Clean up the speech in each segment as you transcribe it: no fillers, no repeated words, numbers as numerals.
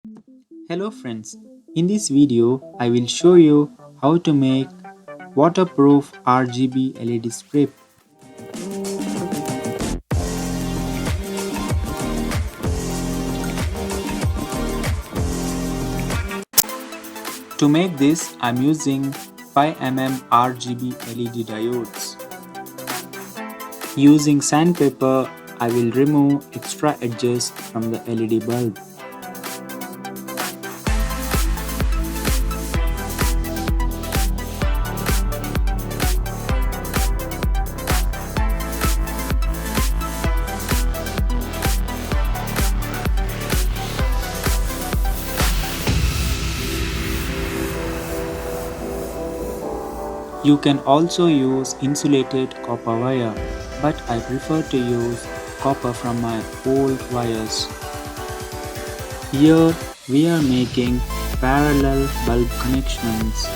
Hello friends, in this video I will show you how to make waterproof RGB LED strip. To make this I am using 5mm RGB LED diodes. Using sandpaper I will remove extra edges from the LED bulb. You can also use insulated copper wire, but I prefer to use copper from my old wires. Here we are making parallel bulb connections.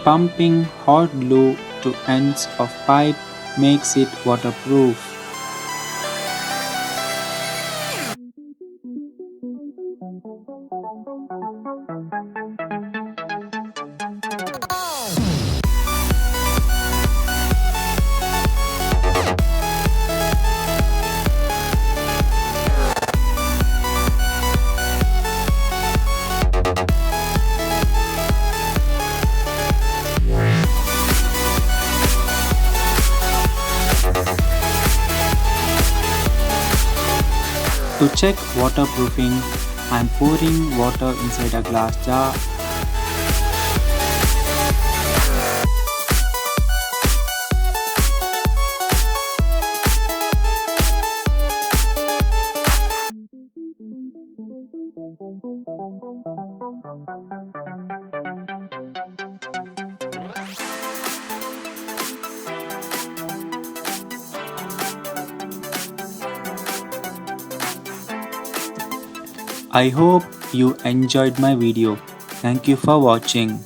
Pumping hot glue to ends of pipe makes it waterproof. To check waterproofing, I am pouring water inside a glass jar. I hope you enjoyed my video. Thank you for watching.